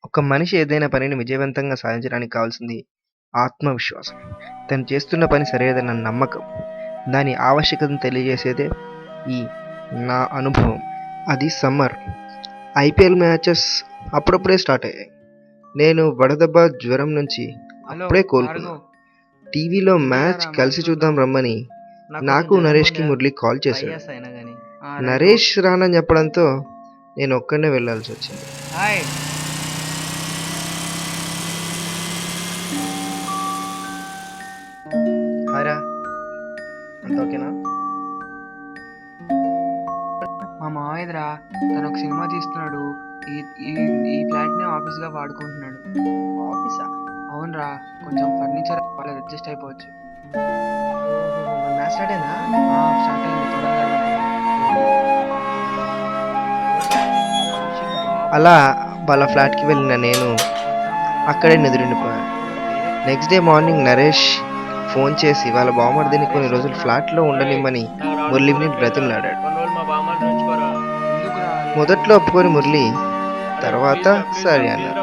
ఒక మనిషి ఏదైనా పనిని విజయవంతంగా సాధించడానికి కావాల్సింది ఆత్మవిశ్వాసం. తను చేస్తున్న పని సరైనదన్న నమ్మకం. దాని ఆవశ్యకతను తెలియజేసేదే ఈ నా అనుభవం. అది సమ్మర్. ఐపీఎల్ మ్యాచెస్ అప్పుడప్పుడే స్టార్ట్ అయ్యాయి. నేను వడదెబ్బ, జ్వరం నుంచి అప్పుడే కోలుకున్నా. టీవీలో మ్యాచ్ కలిసి చూద్దాం రమ్మని నాకు, నరేష్కి మురళి కాల్ చేశాడు. నరేష్ రానని చెప్పడంతో నేను ఒక్కడనే వెళ్ళాల్సి వచ్చింది. హాయ్రా, అంత ఓకేనా? మా మావయ్యరా, తను ఒక సినిమా తీస్తున్నాడు. ఈ ఈ ఈ ఫ్లాట్ ని ఆఫీస్ గా వాడుకుంటున్నాడు. ఆఫీసా? అవునరా, కొంచెం ఫర్నిచర్ వాళ్ళది అడ్జస్ట్ అయిపోవచ్చు. మ్యాచ్ స్టార్ట్ అయిందా? స్టార్ట్ అయింది, త్వరగా వెళ్దాం. అలా వాళ్ళ ఫ్లాట్కి వెళ్ళిన నేను అక్కడే నిద్రుండిపోయాను. Next day morning Naresh phone చేసి వాళ్ళ బావమరిదిని కొన్ని రోజులు ఫ్లాట్లో ఉండనిమ్మని మురళిని బ్రతిమలాడాడు. ఎందుకురా? మొదట్లో ఒప్పుకొని మురళి, తర్వాత సరే అన్నారు.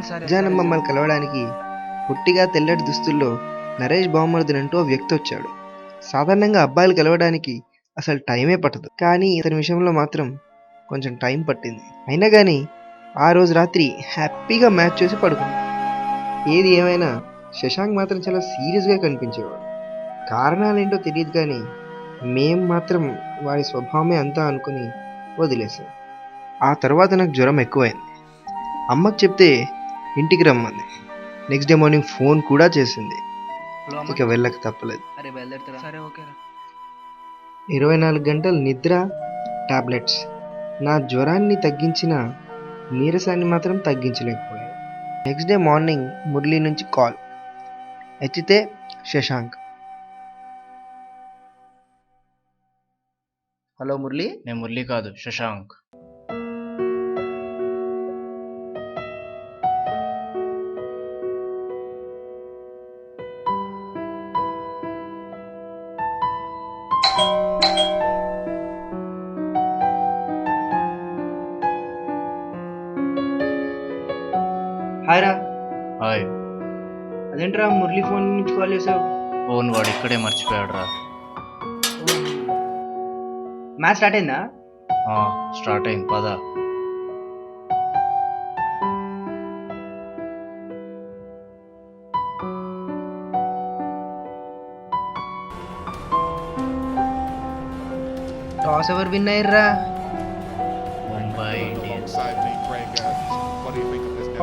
సరే, మధ్యాహ్నం మమ్మల్ని కలవడానికి పొట్టిగా తెల్లటి దుస్తుల్లో నరేష్ బావమరిదిని అంటూ ఓ వ్యక్తి వచ్చాడు. సాధారణంగా అబ్బాయిలు కలవడానికి అసలు టైమే పట్టదు, కానీ ఇతని విషయంలో మాత్రం కొంచెం టైం పట్టింది. అయినా కానీ ఆ రోజు రాత్రి హ్యాపీగా మ్యాచ్ చూసి పడుకున్నాం. ఏది ఏమైనా శశాంక్ మాత్రం చాలా సీరియస్గా కనిపించేవాడు. కారణాలేంటో తెలియదు, కానీ మేం మాత్రం వాడి స్వభావమే అంతా అనుకుని వదిలేసాం. ఆ తర్వాత నాకు జ్వరం ఎక్కువైంది. అమ్మకు చెప్తే ఇంటికి రమ్మంది. నెక్స్ట్ డే మార్నింగ్ ఫోన్ కూడా చేసింది. ఇక వెళ్ళక తప్పలేదు. సరే, ఓకేరా. 24 గంటలు నిద్ర, టాబ్లెట్స్ నా జ్వరాన్ని తగ్గించిన నీరసాన్ని మాత్రం తగ్గించలేకపోయాయి. నెక్స్ట్ డే మార్నింగ్ మురళి నుంచి కాల్. ఎత్తితే శశాంక్. హలో మురళి. నేను మురళి కాదు, శశాంక్. హాయ్ రా. హాయ్. అదేంట్రా మురళి ఫోన్ నుంచి కాల్ చేసావు? ఫోన్ వాడు ఇక్కడే మర్చిపోయాడు రా. మ్యాచ్ స్టార్ట్ అయిందా? స్టార్ట్ అయింది, పద. టాస్ ఎవరు విన్ అయ్యారా? ముంబై ఇండియన్స్.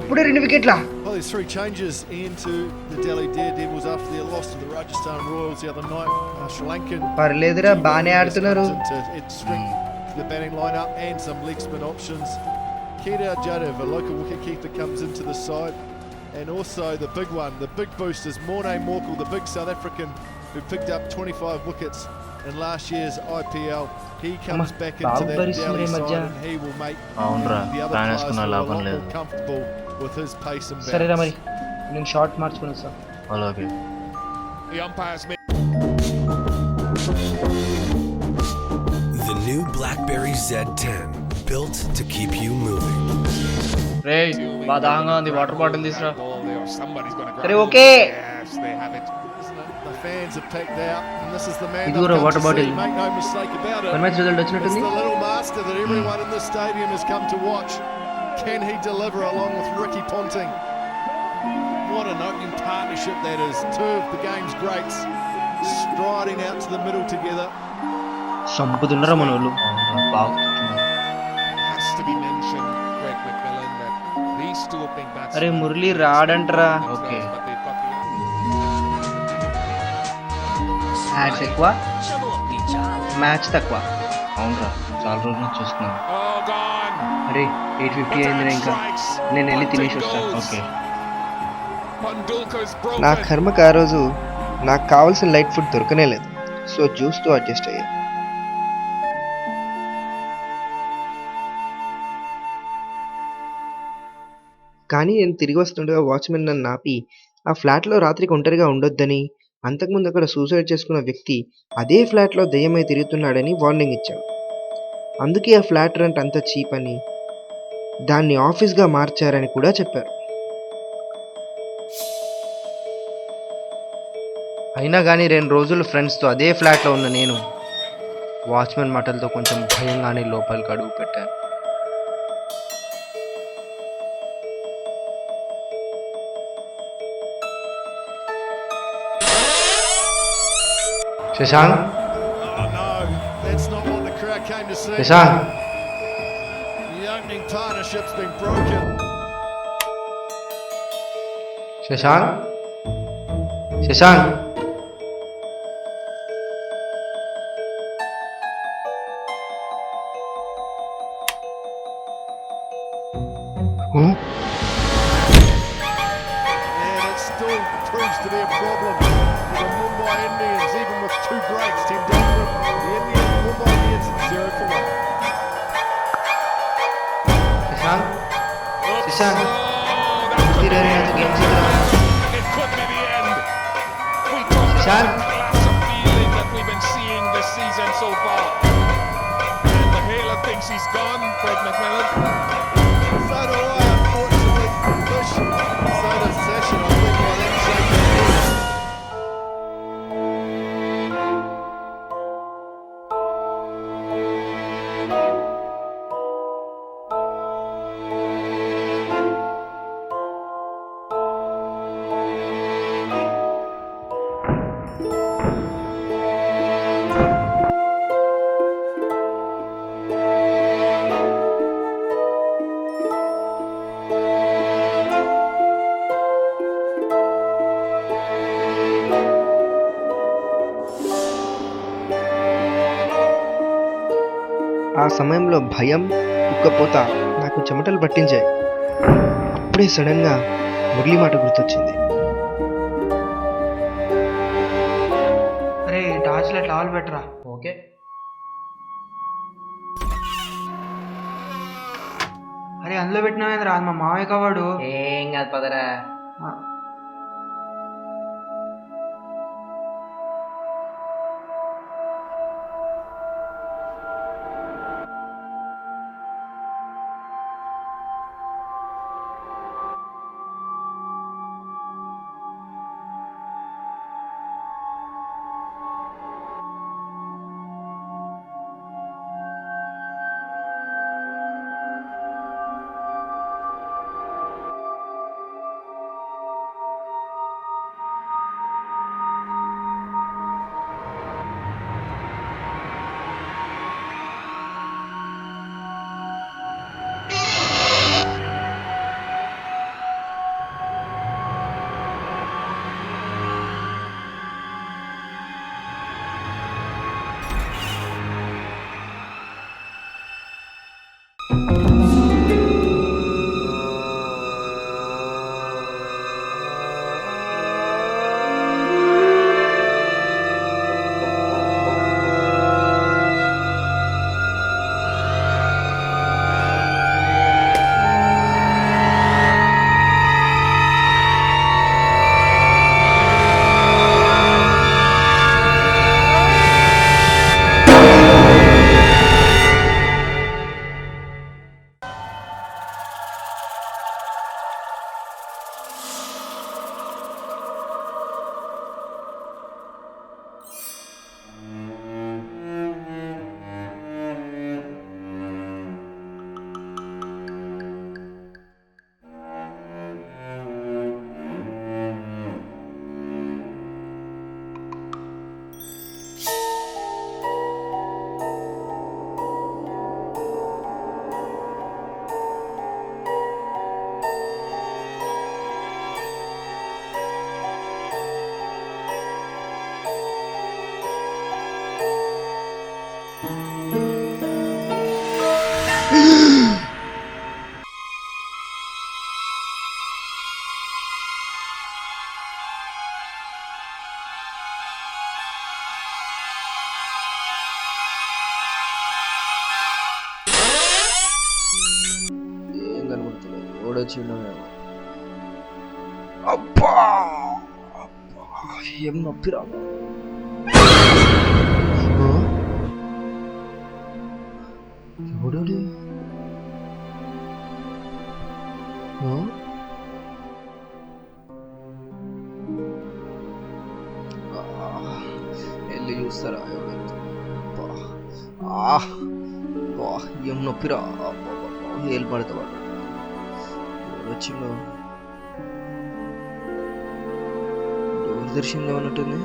అప్పుడే 2 వికెట్లా? Well, there's 3 changes into the Delhi Daredevils after their loss to the Rajasthan Royals the other night. Sri Lankan పర్లేదురా, బానే ఆడుతున్నారు. It's strict to the batting lineup and some leg spin options. Kedar Jadhav, a local wicketkeeper, comes into the side, and also the big one, the big boost is Morne Morkel, the big South African who picked up 25 wickets in last year's IPL. He comes back into that Delhi side and he will make అవునరా, the other plan players వేసుకున్న feel a లాభం lot లేదు. more comfortable with his pace and సరేరా, balance. మరి నేను short మార్చుకుని వస్తా. అలాగే. The new BlackBerry Z10, built to keep you moving. రే, బాగా దాహంగా ఉంది, వాటర్ బాటిల్ తీసురా. సరే, okay. The fans have packed out, and this is the man ఇదిగోరా they've come water to see. Bottle. Make no mistake about one it. Match result It's వచ్చినట్టుంది. the little master that everyone in the stadium has come to watch. Can he deliver along with Ricky Ponting? What an opening partnership that is. Two of the game's greats striding out to the middle together. సంపుతున్నారా మన వాళ్ళు. అవునరా, బాగా కూర్చున్నారు. Has to be mentioned, Greg McMillan, that these two opening batsmen. అరే మురళి రాడంటరా. Okay. But they've got the ads ఎక్కువ, match తక్కువ. అవునరా, చాలా రోజుల నుంచి చూస్తున్నాను. Oh, gone. అరే 8:50 అయిందిరా, ఇంకా నేను వెళ్ళి తినేసి వస్తాను. ఓకే. Pandulkar's నా broken. కర్మకు ఆ రోజు నాకు కావాల్సిన లైట్ ఫుడ్ దొరకనే లేదు. సో జ్యూస్తో అడ్జస్ట్ అయ్యా. కానీ నేను తిరిగి వస్తుండగా వాచ్మెన్ నన్ను ఆపి ఆ ఫ్లాట్లో రాత్రికి ఒంటరిగా ఉండొద్దని, అంతకుముందు అక్కడ సూసైడ్ చేసుకున్న వ్యక్తి అదే ఫ్లాట్లో దెయ్యమై తిరుగుతున్నాడని వార్నింగ్ ఇచ్చాడు. అందుకే ఆ ఫ్లాట్ రెంట్ అంత చీప్ అని దాన్ని ఆఫీస్గా మార్చారని కూడా చెప్పారు. అయినా కానీ 2 రోజులు ఫ్రెండ్స్తో అదే ఫ్లాట్లో ఉన్న నేను వాచ్మెన్ మాటలతో కొంచెం భయంగానే లోపలికి అడుగు పెట్టాను. Shashank, Oh no, that's not what the crowd came to see. Shashank, The opening partnership's been broken. Shashank, Shashank. And it still proves to be a problem for the Mumbai Indians, even with 2 breaks. Team dominant. The Mumbai Indians 0 for 1. Shashank, Shashank, Oh, it could be the end. We talk about Shan? the glass of feeling that we've been seeing this season so far. And the Halo thinks he's gone, Greg McMillan. So do I, unfortunately. Push. So does Session. I think by then shaking the boots. ఆ సమయంలో భయం, ఉక్కపోత నాకు చెమటలు పట్టించాయి. అప్పుడే సడన్గా మురళి మాట గుర్తొచ్చింది. అరే టార్చ్ లైట్ ఆల్ పెట్టరా. ఓకే. అరే అందులో పెట్టినావేంద్రా, అది మా మావయ్య కావాడు. ఏం కాదు పదరా. ఆ, వచ్చి ఉన్నామేమో. అబ్బా ఏం నొప్పిరా. ఎవడు వెళ్ళి చూస్తారా ఏం నొప్పిరా ఏళ్ళు పడతా వచ్చిందో డోర్ దర్శనం అన్నట్టుంది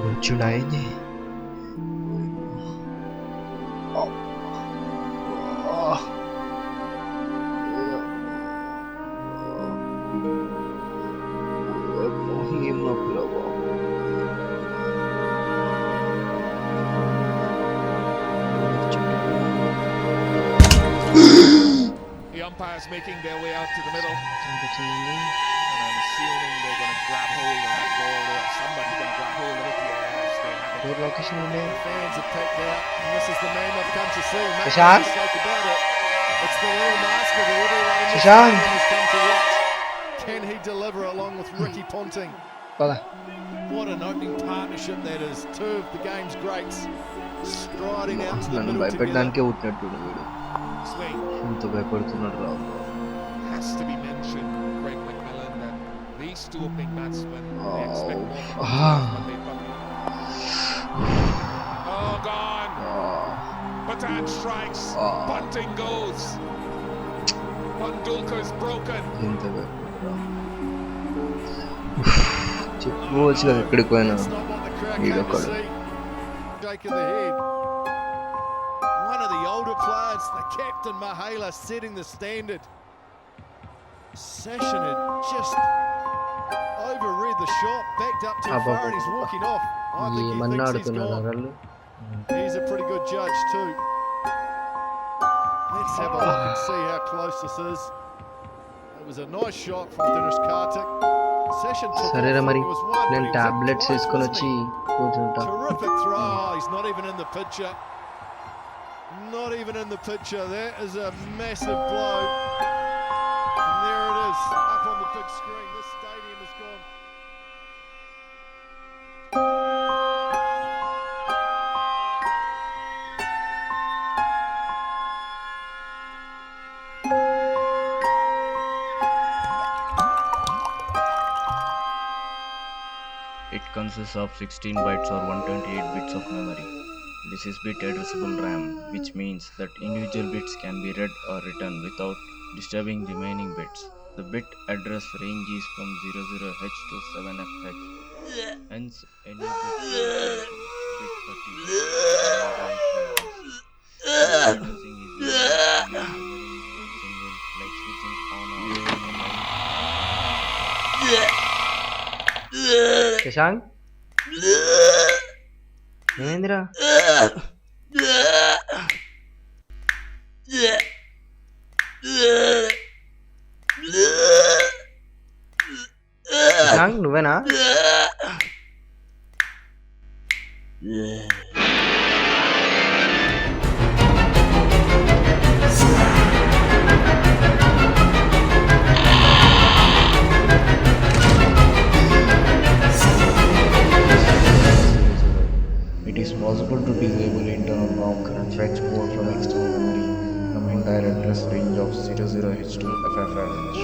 వచ్చిండు అయింది ఏం నొప్పిరా The umpires making their way out to the middle. And I'm assuming they're going to grab hold of that ball, or somebody's going to grab hold of it. Yes, they have it. Location ఉండే Fans have picked out, and this is the man I've come to see. Make no Shashank? mistake about it. It's the little master that everyone in this Shashank? stadium has come to watch. Can he deliver along with Ricky Ponting? పదా What an opening partnership that is. Two of the game's greats striding out to the నన్ను middle together. భయపెట్టడానికే పుట్టినట్టు వీడు Swing. ఇంత భయపడుతున్నాడు రా Has to be mentioned, Craig McMillan, that these two opening batsmen, they expect more from themselves, but they've got Oh, gone. Patan strikes. Bunting goes. Bandulkar is broken. ఎంత భయపడరా చెప్పుకోవచ్చు కదా ఎక్కడికి పోయినా That's not what the crowd came to ఈడొక్కడు see. Shake of the head. One of the older players, the captain Mahela, setting the standard. Session had just overread the shot, backed up too far, and he's walking off. I think he ఏమన్నా thinks he's ఆడుతున్నారు gone. వాళ్ళు He's a pretty good judge too. Let's have a look and see how close this is. It was a nice shot from Dinesh Karthik. Session took off, సరేరా మరి it was one, but నేను he was in tablets close, వేసుకొని wasn't వచ్చి he? కూర్చుంటా Terrific throw. Oh, he's not even in the picture. Not even in the picture. That is a massive blow. And there it is, up on the big screen. This stadium has gone. It consists of 16 bytes or 128 bits of memory. This is bit addressable RAM, which means that individual bits can be read or written without disturbing remaining bits. The bit address range is from 00H to 7FH. Hence, any bit 30 addressing is used to use memory symbols like switching on or off. Shashank ఏమైందిరా శశాంక్ నువ్వేనా It is possible to disable internal ROM current fetch mode from external memory from entire address range of 00H to FFH.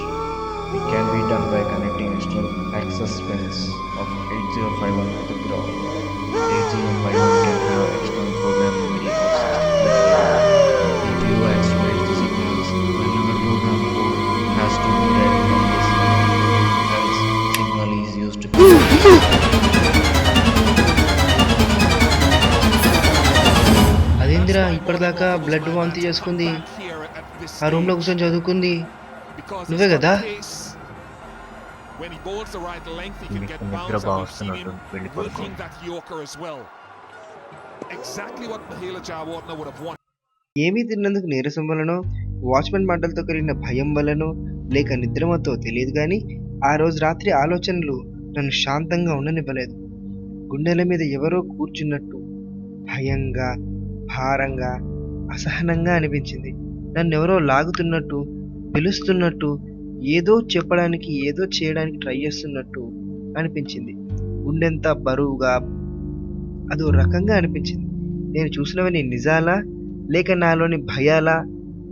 It can be done by connecting external access pins of 8051 to the ground. 8051 can have external program memory of 64 bit. CPU activates the signals whenever program code has to be read from this memory. Else, signal is used to అదేందిరా ఇప్పటిదాకా blood వాంతి చేసుకుంది Here at this ఆ room లో stage, కూర్చొని చదువుకుంది because నువ్వే it's not కదా? the case. When he bowls the right length, he can get మీకు bounce, నిద్ర and బాగా we've seen him వస్తున్నట్టు వెళ్ళి working పడుకోండి. that Yorker as well. Exactly what Mahela Jayawardene would have wanted. ఏమీ తిన్నందుకు నీరసం వలనో వాచ్మెన్ మాటలతో కలిగిన భయం వలనో లేక నిద్రమతో తెలియదు కానీ ఆ రోజు రాత్రి ఆలోచనలు నన్ను శాంతంగా ఉండనివ్వలేదు. గుండెల మీద ఎవరో కూర్చున్నట్టు భయంగా భారంగా అసహనంగా అనిపించింది. నన్ను ఎవరో లాగుతున్నట్టు పిలుస్తున్నట్టు ఏదో చెప్పడానికి ఏదో చేయడానికి ట్రై చేస్తున్నట్టు అనిపించింది. గుండెంతా బరువుగా అదో రకంగా అనిపించింది. నేను చూసినవని నిజాలా లేక నాలోని భయాలా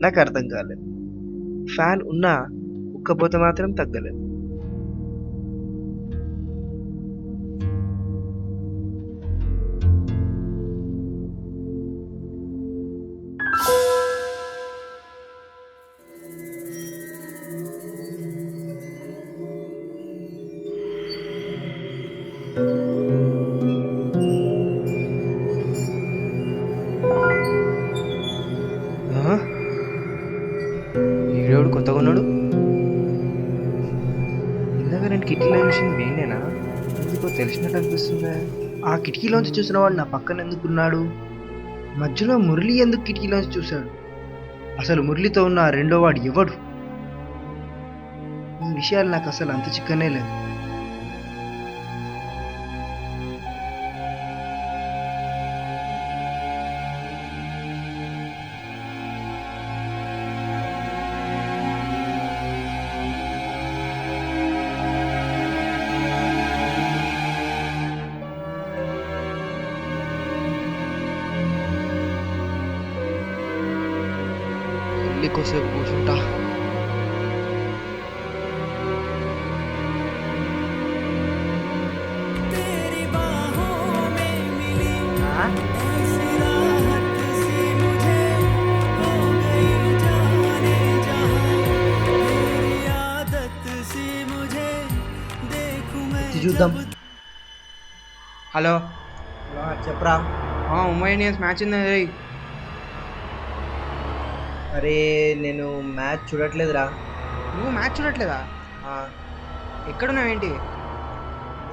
నాకు అర్థం కాలేదు. ఫ్యాన్ ఉన్నా ఉక్కపోత మాత్రం తగ్గలేదు. ఈడేవుడు కొత్తగా ఉన్నాడు. ఇందాక నేను కిటికీలో చూసింది వేణేనా? ఎందుకో తెలిసినట్టు అనిపిస్తుందా? ఆ కిటికీలోంచి చూసిన వాడు నా పక్కన ఎందుకున్నాడు? మధ్యలో మురళి ఎందుకు కిటికీలోంచి చూశాడు? అసలు మురళితో ఉన్న ఆ రెండో వాడు ఎవడు? ఈ విషయాలు నాకు అసలు అంత చిక్కనే లేదు. వెళ్ళి కోసేపు కూర్చుంటా. చూద్దాం. హలో, చెప్పరా. ముంబై ఇండియన్స్ మ్యాచ్ ఉంది. అరే నేను మ్యాచ్ చూడట్లేదురా. నువ్వు మ్యాచ్ చూడట్లేదా? ఎక్కడున్నావేంటి?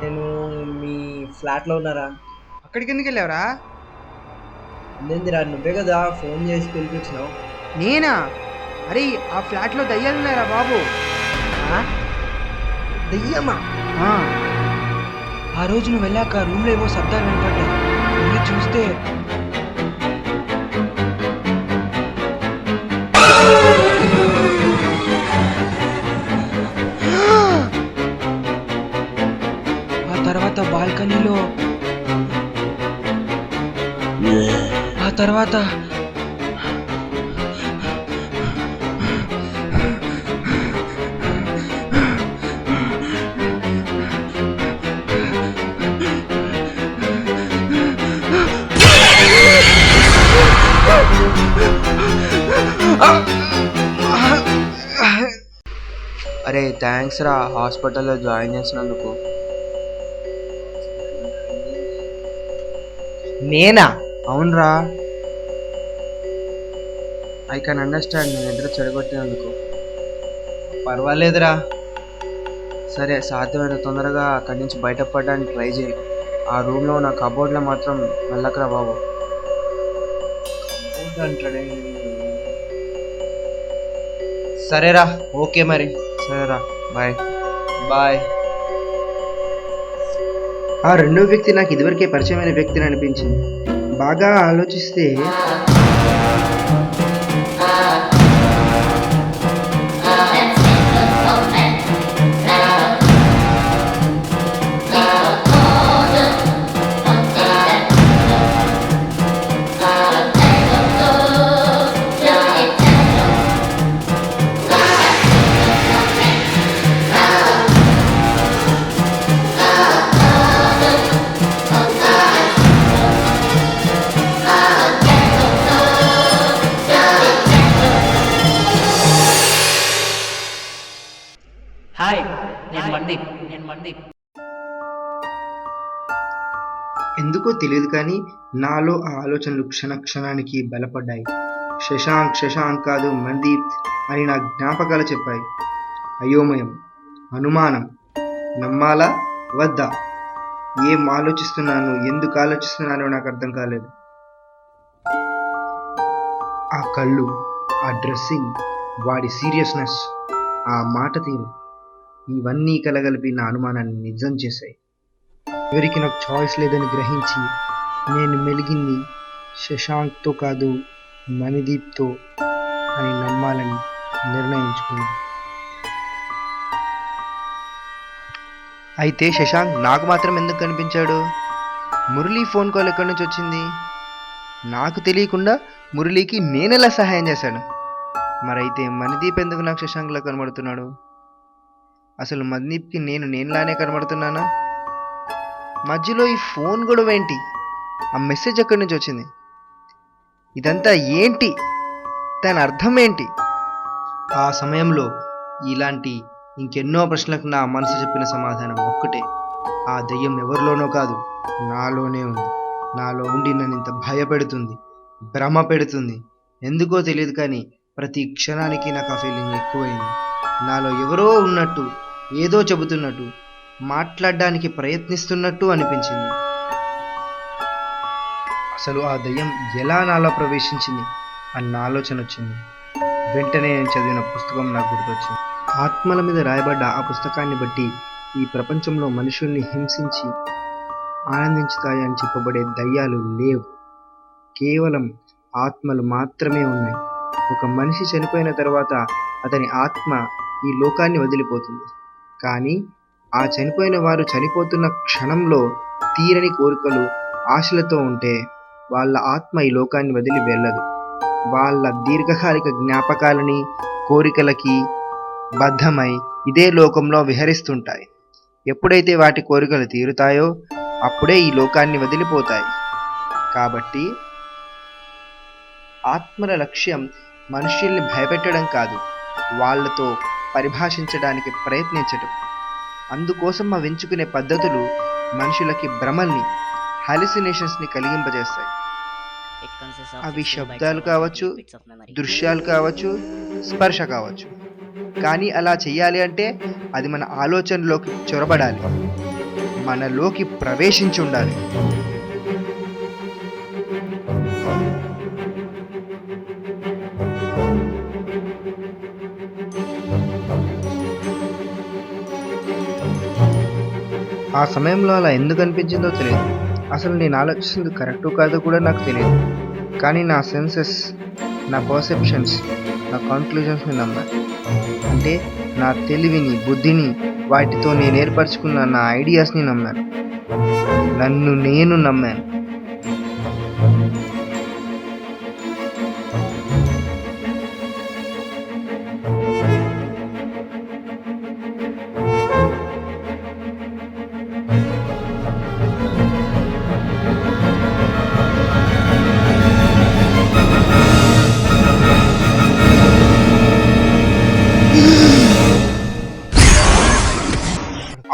నేను మీ ఫ్లాట్లో ఉన్నారా. అక్కడికి ఎందుకు వెళ్ళావురా? ఏందిరా, నువ్వే కదా ఫోన్ చేసి పిలిపించినావు. నేనా? అరే ఆ ఫ్లాట్లో దయ్యాలు ఉన్నాయరా బాబు. దయ్యమా? ఆ రోజు నువ్వు వెళ్ళాక రూమ్లో ఏవో శబ్దాలు వినపడ్డాయి. వెళ్ళి చూస్తే ఆ తర్వాత బాల్కనీలో, ఆ తర్వాత అరే థ్యాంక్స్ రా హాస్పిటల్లో జాయిన్ చేసినందుకు. నేనా? అవునరా, ఐ కెన్ అండర్స్టాండ్ నీ నిద్ర చెడగొట్టినందుకు. పర్వాలేదురా. సరే, సాధ్యమైన తొందరగా అక్కడి నుంచి బయటపడడానికి ట్రై చేయి. ఆ రూమ్లో ఉన్న కబోర్డ్లో మాత్రం వెళ్ళకరా బాబు. అంటాడే. సరేరా, ఓకే మరి. సరేరా, బాయ్. బాయ్. ఆ రెండో వ్యక్తి నాకు ఇదివరకే పరిచయమైన వ్యక్తిని అనిపించింది. బాగా ఆలోచిస్తే ఎందుకో తెలియదు కానీ నాలో ఆ ఆలోచనలు క్షణానికి బలపడ్డాయి. శశాంక్ శశాంక్ కాదు మన్దీప్ అని నా జ్ఞాపకాలు చెప్పాయి. అయోమయం, అనుమానం, నమ్మాలా వద్దా? ఏం ఆలోచిస్తున్నాను, ఎందుకు ఆలోచిస్తున్నానో నాకు అర్థం కాలేదు. ఆ కళ్ళు, ఆ డ్రెస్సింగ్, వాడి సీరియస్నెస్, ఆ మాట తీరు, ఇవన్నీ కలగలిపి నా అనుమానాన్ని నిజం చేశాయి. ఎవరికి నాకు చాయిస్ లేదని గ్రహించి నేను మెలిగింది శశాంక్తో కాదు మణిదీప్తో అని నమ్మాలని నిర్ణయించుకున్నాను. అయితే శశాంక్ నాకు మాత్రం ఎందుకు కనిపించాడు? మురళి ఫోన్ కాల్ ఎక్కడి నుంచి వచ్చింది? నాకు తెలియకుండా మురళికి నేనెలా సహాయం చేశాను? మరైతే మణిదీప్ ఎందుకు నాకు శశాంక్లా కనబడుతున్నాడు? అసలు మందీప్కి నేనులానే కనబడుతున్నానా? మధ్యలో ఈ ఫోన్ గొడవ ఏంటి? ఆ మెసేజ్ ఎక్కడి నుంచి వచ్చింది? ఇదంతా ఏంటి? దాని అర్థం ఏంటి? ఆ సమయంలో ఇలాంటి ఇంకెన్నో ప్రశ్నలకు నా మనసు చెప్పిన సమాధానం ఒక్కటే: ఆ దెయ్యం ఎవరిలోనో కాదు, నాలోనే ఉంది. నాలో ఉండి నన్ను ఇంత భయపెడుతుంది, భ్రమ పెడుతుంది. ఎందుకో తెలియదు కానీ ప్రతి క్షణానికి నాకు ఆ ఫీలింగ్ ఎక్కువైంది. నాలో ఎవరో ఉన్నట్టు, ఏదో చెబుతున్నట్టు, మాట్లాడడానికి ప్రయత్నిస్తున్నట్టు అనిపించింది. అసలు ఆ దయ్యం ఎలా నాలో ప్రవేశించింది అన్న ఆలోచన వచ్చింది. వెంటనే నేను చదివిన పుస్తకం నాకు గుర్తొచ్చింది. ఆత్మల మీద రాయబడ్డ ఆ పుస్తకాన్ని బట్టి ఈ ప్రపంచంలో మనుషుల్ని హింసించి ఆనందించుతాయని చెప్పబడే దయ్యాలు లేవు. కేవలం ఆత్మలు మాత్రమే ఉన్నాయి. ఒక మనిషి చనిపోయిన తర్వాత అతని ఆత్మ ఈ లోకాన్ని వదిలిపోతుంది. కానీ ఆ చనిపోయిన వారు చనిపోతున్న క్షణంలో తీరని కోరికలు, ఆశలతో ఉంటే వాళ్ళ ఆత్మ ఈ లోకాన్ని వదిలి వెళ్ళదు. వాళ్ళ దీర్ఘకాలిక జ్ఞాపకాలని, కోరికలకి బద్ధమై ఇదే లోకంలో విహరిస్తుంటాయి. ఎప్పుడైతే వాటి కోరికలు తీరుతాయో అప్పుడే ఈ లోకాన్ని వదిలిపోతాయి. కాబట్టి ఆత్మల లక్ష్యం మనుష్యుల్ని భయపెట్టడం కాదు, వాళ్ళతో పరిభాషించడానికి ప్రయత్నించడం. అందుకోసం అవి ఎంచుకునే పద్ధతులు మనుషులకి భ్రమల్ని, హాలిసినేషన్స్ని కలిగింపజేస్తాయి. అవి శబ్దాలు కావచ్చు, దృశ్యాలు కావచ్చు, స్పర్శ కావచ్చు. కానీ అలా చెయ్యాలి అంటే అది మన ఆలోచనలోకి చొరబడాలి, మనలోకి ప్రవేశించి ఉండాలి. ఆ సమయంలో అలా ఎందుకు అనిపించిందో తెలియదు. అసలు నేను ఆలోచిస్తుంది కరెక్టో కాదో కూడా నాకు తెలియదు. కానీ నా సెన్సెస్, నా పర్సెప్షన్స్, నా కన్క్లూజన్స్ని నమ్మాను. అంటే నా తెలివిని, బుద్ధిని, వాటితో నేను ఏర్పరచుకున్న నా ఐడియాస్ని నమ్మాను. నన్ను నేను నమ్మాను.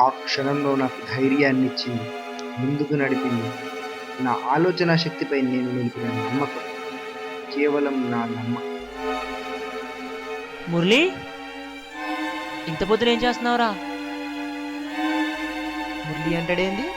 ఆ క్షణంలో నాకు ధైర్యాన్ని ఇచ్చింది, ముందుకు నడిపింది. నా ఆలోచన శక్తిపై నేను నిలిపిన నమ్మకం, కేవలం నా నమ్మకం. మురళి, ఇంత పొద్దున ఏం చేస్తున్నావురా? మురళి అంటాడేంది?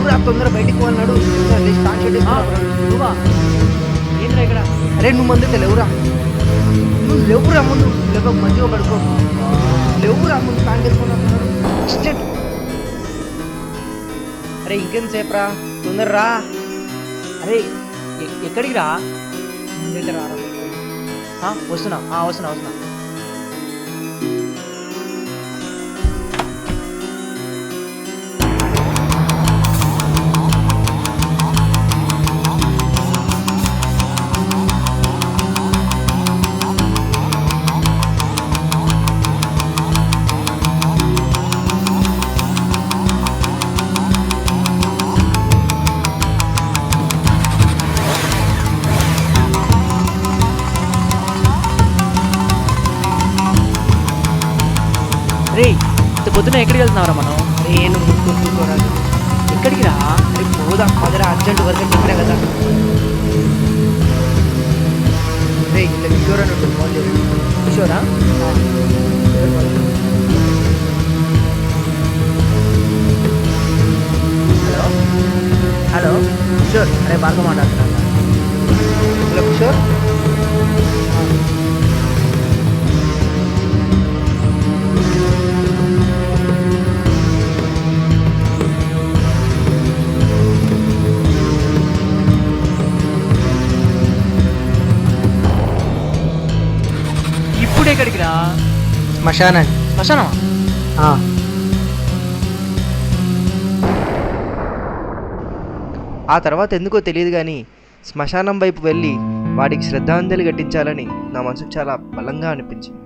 లేవురా తొందర బయటికి పోన్నాడు. నువ్వా ఏంట్రా ఇక్కడ? అరే నువ్వు ముందు లేవురా, నువ్వు లేవురా ముందు లేక మంచిగా పడుకో. లేవురా ముందు ప్యాంట్ వేసుకున్నాడు. అరే ఇంకేం సేపు రా, తొందర రా. అరే ఎక్కడికి రా? రా వస్తున్నా వస్తున్నా వస్తున్నా. రే ఇంత పొద్దున ఎక్కడికి వెళ్తున్నావురా మనం? నేను కూర్చోరాదు. ఎక్కడికి రా? అరే పోదాం పదరా, అర్జెంట్ వర్క్ అని చెప్పినా కదా. రే ఇంత కిషోర్ అని ఉంటుంది, ఫోన్ చేయండి. కిషోరా? హలో హలో కిషోర్, అరే బాగా మాట్లాడుతున్నా. హలో కిషోర్. ఇప్పుడు ఎక్కడికి రా? శ్మశానానికి. శ్మశానమా? ఆ తర్వాత ఎందుకో తెలియదు కానీ శ్మశానం వైపు వెళ్ళి వాడికి శ్రద్ధాంజలి ఘటించాలని నా మనసుకు చాలా బలంగా అనిపించింది.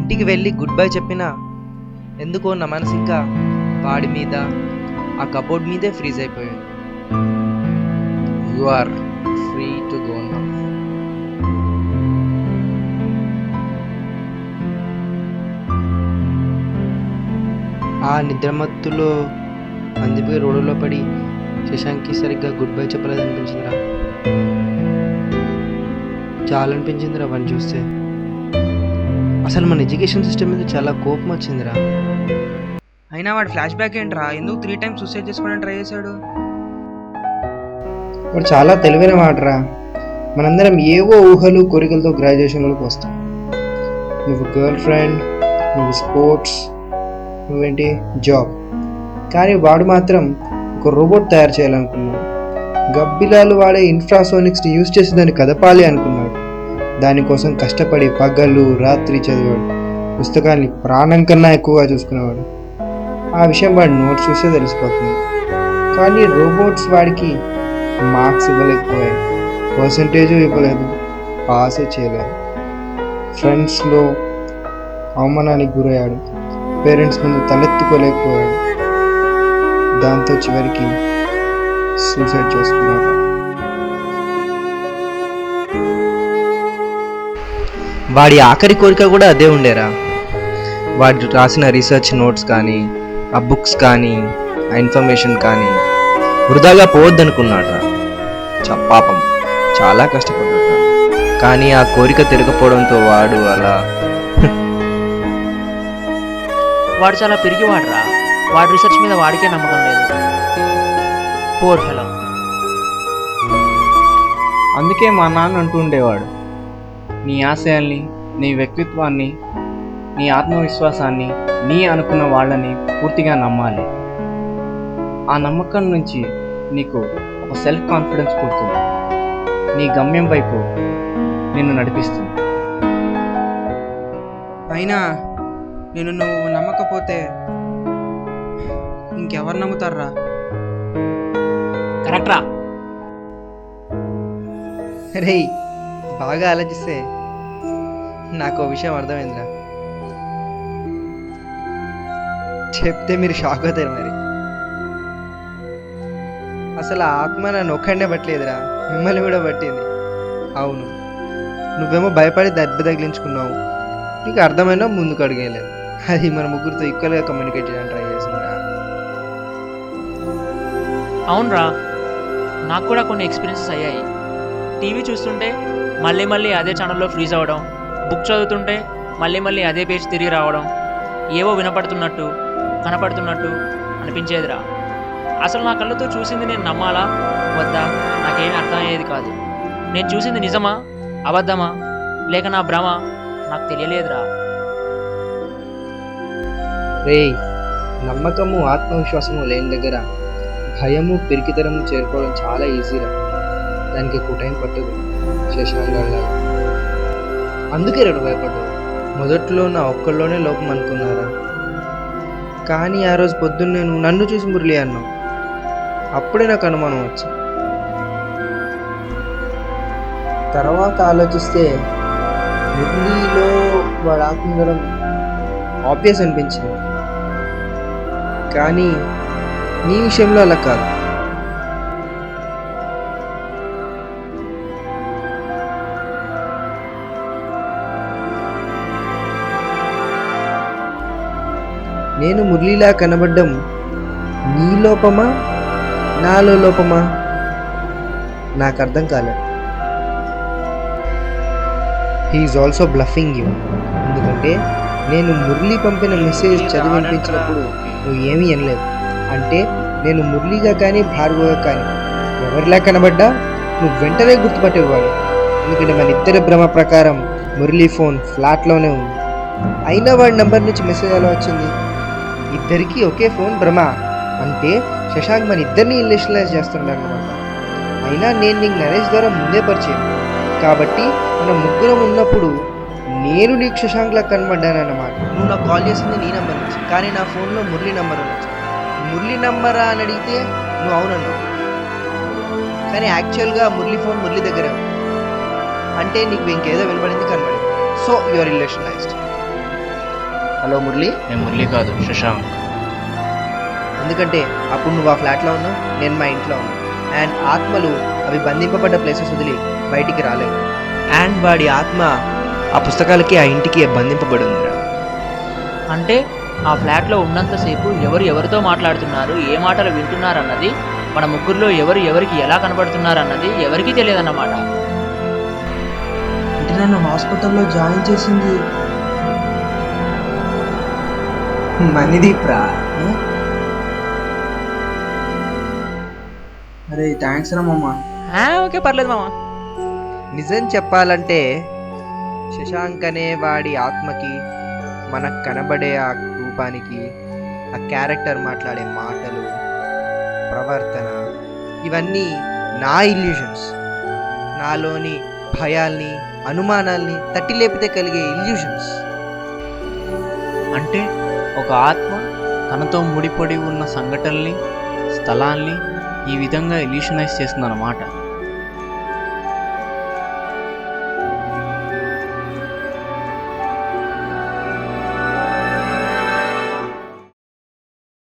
ఇంటికి వెళ్ళి గుడ్ బై చెప్పినా ఎందుకో నా మనసు ఇంకా వాడి మీద, ఆ కబోర్డ్ మీదే ఫ్రీజ్ అయిపోయింది. You are free to go now. ఆ నిద్రమత్తులో అందిపోయి రోడ్డులో పడి శశాంక్కి సరిగ్గా గుడ్ బై చెప్పలేదు అనిపించిందిరా. చాలా అనిపించిందిరా వాడిని చూస్తే. అసలు మన ఎడ్యుకేషన్ సిస్టమ్ మీద చాలా కోపం వచ్చిందిరా. అయినా వాడు ఫ్లాష్ బ్యాక్ ఏంట్రా, ఎందుకు 3 times సూసైడ్ చేసుకోవడానికి ట్రై చేశాడు? వాడు చాలా తెలివైన వాడరా. మనందరం ఏవో ఊహలు కోరికలతో గ్రాడ్యుయేషన్లోకి వస్తాం. నువ్వు గర్ల్ ఫ్రెండ్, నువ్వు స్పోర్ట్స్, నువ్వేంటి జాబ్. కానీ వాడు మాత్రం ఒక రోబోట్ తయారు చేయాలనుకున్నాడు. గబ్బిలాలు వాడే ఇన్ఫ్రాసోనిక్స్ని యూజ్ చేసి దాన్ని కదపాలి అనుకున్నాడు. దానికోసం కష్టపడి పగలు రాత్రి చదివాడు. పుస్తకాన్ని ప్రాణం కన్నా ఎక్కువగా చూసుకునేవాడు. ఆ విషయం వాడి నోట్స్ చూస్తే తెలిసిపోతుంది. కానీ రోబోట్స్ వాడికి మార్క్స్ ఇవ్వలేకపోయాయి, పర్సంటేజ్ ఇవ్వలేదు, పాస్ చేయలేదు. ఫ్రెండ్స్లో అవమానానికి గురయ్యాడు, పేరెంట్స్ ముందు తలెత్తుకోలేకపోయాడు. దాంతో చివరికి సూసైడ్ చేసుకున్నాడు. వాడి ఆఖరి కోరిక కూడా అదే ఉండేరా. వాడు రాసిన రీసెర్చ్ నోట్స్ కానీ, ఆ బుక్స్ కానీ, ఆ ఇన్ఫర్మేషన్ కానీ వృధాగా పోవద్దనుకున్నాడు. పాపం చాలా కష్టపడ్డాడు. కానీ ఆ కోరిక తిరగపోవడంతో వాడు అలా. వాడు చాలా పిరిగివాడురా. వాడి రీసెర్చ్ మీద వాడికే నమ్మకం లేదు. Poor fellow. అందుకే మా నాన్న అంటూ ఉండేవాడు, నీ ఆశయాల్ని, నీ వ్యక్తిత్వాన్ని, నీ ఆత్మవిశ్వాసాన్ని, నీ అనుకున్న వాళ్ళని పూర్తిగా నమ్మాలి. ఆ నమ్మకం నుంచి నీకు ఒక సెల్ఫ్ కాన్ఫిడెన్స్ పుడుతుంది. నీ గమ్యం వైపు నిన్ను నడిపిస్తుంది. అయినా నేను నువ్వు నమ్మకపోతే ఇంకెవరు నమ్ముతారా? కరెక్ట్రా. రే బాగా ఆలోచిస్తే నాకు విషయం అర్థమైందిరా. చెప్తే మీరు షాక్ అవుతారు. మరి అసలు ఆ ఆత్మ నన్ను ఒక్కడే పట్టలేదురా, మిమ్మల్ని కూడా పట్టింది. అవును, నువ్వేమో భయపడి దెబ్బ తగిలించుకున్నావు, నీకు అర్థమైనా ముందుకు అడిగేయలేదు. అది మన ముగ్గురితో ఈక్వల్గా కమ్యూనికేట్ చేయడానికి ట్రై చేసిందిరా. అవునరా, నాకు కూడా కొన్ని ఎక్స్పీరియన్సెస్ అయ్యాయి. టీవీ చూస్తుంటే మళ్ళీ మళ్ళీ అదే ఛానల్లో ఫ్రీజ్ అవ్వడం, బుక్ చదువుతుంటే మళ్ళీ అదే పేజ్ తిరిగి రావడం, ఏవో వినపడుతున్నట్టు కనపడుతున్నట్టు అనిపించేదిరా. అసలు నా కళ్ళతో చూసింది నేను నమ్మాలా వద్దా నాకేమీ అర్థమయ్యేది కాదు. నేను చూసింది నిజమా అబద్ధమా లేక నా భ్రమ నాకు తెలియలేదురా. రేయ్, నమ్మకము ఆత్మవిశ్వాసము లేని దగ్గర భయము పిరికితనము చేరుకోవడం చాలా ఈజీరా. దానికి ఎక్కువ టైం పట్టదు. శశాంక్ గారిలాగా. అందుకే రెండు భయపడ్డావు. మొదట్లో నా ఒక్కళ్ళలోనే లోపం అనుకున్నారా, కానీ ఆ రోజు పొద్దున్న నేను నన్ను చూసి మురళి అన్నావు. అప్పుడే నాకు అనుమానం వచ్చింది. తర్వాత ఆలోచిస్తే మురళిలో వాడు ఆత్మగడం ఆబ్వియస్ అనిపించింది, కానీ నీ విషయంలో అలా కాదు. నేను మురళిలా కనబడ్డం నీ లోపమా నాలో లోపమా నాకు అర్థం కాలేదు. He's also bluffing you. ఎందుకంటే నేను మురళి పంపిన మెసేజ్ చదివి వినిపించినప్పుడు నువ్వు ఏమీ అనలేదు. అంటే నేను మురళిగా కానీ భార్గవగా కానీ ఎవరిలా కనబడ్డా నువ్వు వెంటనే గుర్తుపట్టేవాడు. ఎందుకంటే మన ఇద్దరి భ్రమ ప్రకారం మురళి ఫోన్ ఫ్లాట్లోనే ఉంది. అయినా వాడి నెంబర్ నుంచి మెసేజ్ ఎలా వచ్చింది? ఇద్దరికీ ఒకే ఫోన్ భ్రమ అంటే శశాంక్ మన ఇద్దరిని ఇల్లేషనలైజ్ చేస్తున్నాడు అనమాట. అయినా నేను నీకు నరేష్ ద్వారా ముందే పరిచయం కాబట్టి మనం ముగ్గురం ఉన్నప్పుడు నేను నీకు శశాంక్లా కనబడ్డానన్నమాట. నువ్వు నాకు కాల్ చేసింది నీ నెంబర్ నుంచి, కానీ నా ఫోన్లో మురళి నెంబర్ ఉండొచ్చు. మురళి నెంబరా అని అడిగితే నువ్వు అవునన్నావు, కానీ యాక్చువల్గా మురళి ఫోన్ మురళి దగ్గరే ఉంది. అంటే నీకు ఇంకేదో వినపడింది కనబడింది. సో యువర్ రిలేషనైజ్డ్. హలో మురళి. నేను మురళి కాదు, శశాంక్. ఎందుకంటే అప్పుడు నువ్వు ఆ ఫ్లాట్లో ఉన్నావు, నేను మా ఇంట్లో ఉన్నాను. అండ్ ఆత్మలు అవి బంధింపబడ్డ ప్లేసెస్ వదిలి బయటికి రాలేవు. అండ్ వాడి ఆత్మ ఆ పుస్తకాలకి ఆ ఇంటికి బంధింపబడి ఉందిరా. అంటే ఆ ఫ్లాట్లో ఉన్నంతసేపు ఎవరితో మాట్లాడుతున్నారు, ఏ మాటలు వింటున్నారన్నది, మన ముగ్గురులో ఎవరికి ఎలా కనబడుతున్నారన్నది ఎవరికీ తెలియదన్నమాట. అంటే నన్ను హాస్పిటల్లో జాయిన్ చేసింది మణిదీప్ రా. అరే థ్యాంక్స్ రా మామ. ఓకే పర్లేదు మామ. నిజం చెప్పాలంటే శశాంక్ అనే వాడి ఆత్మకి మనకు కనబడే ఆ రూపానికి, ఆ క్యారెక్టర్ మాట్లాడే మాటలు, ప్రవర్తన, ఇవన్నీ నా ఇల్యూషన్స్. నాలోని భయాల్ని, అనుమానాల్ని తట్టి లేపితే కలిగే ఇల్యూషన్స్. అంటే ఒక ఆత్మ తనతో ముడిపడి ఉన్న సంఘటనల్ని, స్థలాల్ని ఈ విధంగా ఇల్యూషనైజ్ చేస్తుందన్నమాట.